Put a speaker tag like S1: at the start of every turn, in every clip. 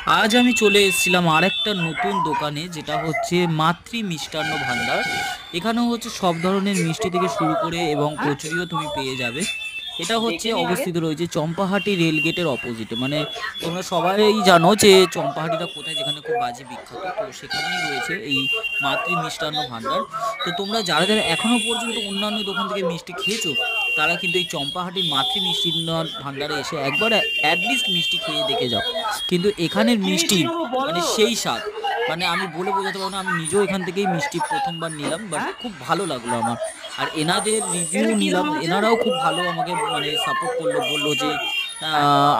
S1: আজ আমি চলে এসেছিলাম আরেকটা নতুন দোকানে, যেটা হচ্ছে মাতৃ মিষ্টান্ন ভান্ডার। এখানেও হচ্ছে সব ধরনের মিষ্টি থেকে শুরু করে এবং
S2: হ্যাঁ,
S1: কচুরিও তুমি পেয়ে যাবে। এটা হচ্ছে
S2: দেখে নি আগে।
S1: অবস্থিত রয়েছে চম্পাহাটি রেল গেটের অপোজিটে। মানে তোমরা সবাই জানো যে চম্পাহাটিটা কোথায়, যেখানে খুব বাজি বিখ্যাত, তো সেখানেই রয়েছে এই মাতৃ মিষ্টান্ন ভান্ডার। তো তোমরা যারা যারা এখনো পর্যন্ত অন্যান্য দোকান থেকে মিষ্টি খেয়েছো, তারা কিন্তু এই চম্পাহাটির মাতৃ মিষ্টান্ন ভান্ডারে এসে একবার অ্যাটলিস্ট মিষ্টি খেয়ে দেখে যাও। কিন্তু এখানের
S2: কি
S1: মিষ্টি
S2: মিষ্টি নেবো
S1: মানে
S2: বলো?
S1: সেই স্বাদ, মানে আমি বলে বোঝাতে পারবো না। আমি নিজেও এখান থেকেই মিষ্টি প্রথমবার নিলাম, বাট
S2: হ্যাঁ,
S1: খুব ভালো লাগলো আমার। আর এনাদের রিভিউ
S2: এটা কি
S1: নিলাম,
S2: দাম আছে?
S1: এনারাও খুব ভালো আমাকে মানে সাপোর্ট করলো, বললো যে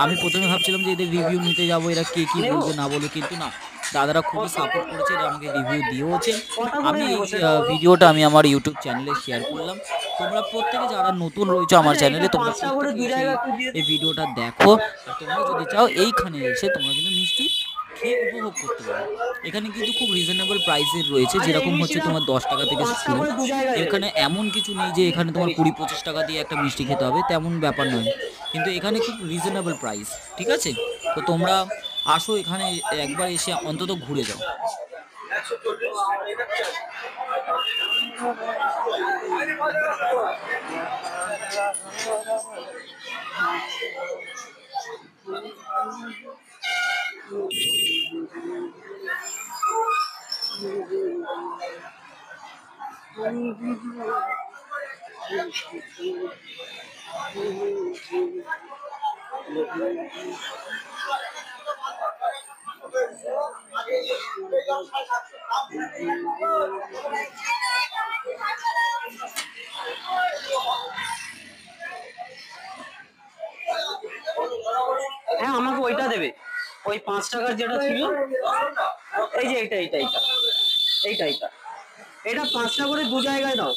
S1: আমি প্রথমে ভাবছিলাম যে এদের রিভিউ নিতে যাব, এরা কে কি
S2: নেবো।
S1: বলবে না বলবে, কিন্তু না, দাদারা খুবই
S2: কত
S1: সাপোর্ট করেছে, এরা আমাকে রিভিউ দিয়েওছে।
S2: কটা করে
S1: আমি এই
S2: নেবো সেটা বলো?
S1: ভিডিওটা আমি আমার ইউটিউব চ্যানেলে শেয়ার করলাম। তোমরা প্রত্যেকে যারা নতুন রয়েছে আমার
S2: আচ্ছা, এটা
S1: চ্যানেলে, তোমরা
S2: পাঁচটা করে
S1: প্রত্যেকে
S2: দু
S1: এসে
S2: জায়গা একটু দিয়ে
S1: এই
S2: দাও।
S1: ভিডিওটা দেখো। আর তোমরা যদি চাও এইখানে এসে তোমরা কিন্তু মিষ্টি খেয়ে উপভোগ করতে পারো। এখানে কিন্তু খুব রিজনেবল প্রাইসের রয়েছে,
S2: আচ্ছা, এই
S1: যেরকম হচ্ছে
S2: মিষ্টিটা
S1: তোমার 10 টাকা থেকে
S2: পাঁচটা
S1: শুরু।
S2: করে দু জায়গায় দেবে।
S1: এখানে এমন কিছু নেই যে এখানে তোমার 20-25 টাকা দিয়ে একটা মিষ্টি খেতে হবে, তেমন ব্যাপার নয়। কিন্তু এখানে খুব রিজনেবল প্রাইস, ঠিক আছে? তো তোমরা আসো এখানে, একবার এসে অন্তত ঘুরে যাও।
S2: হ্যাঁ, আমাকে ওইটা দেবে। ওই 5 টাকার যেটা ছিল। এই যে এইটা এইটা 5টা করে দু জায়গায় দাও।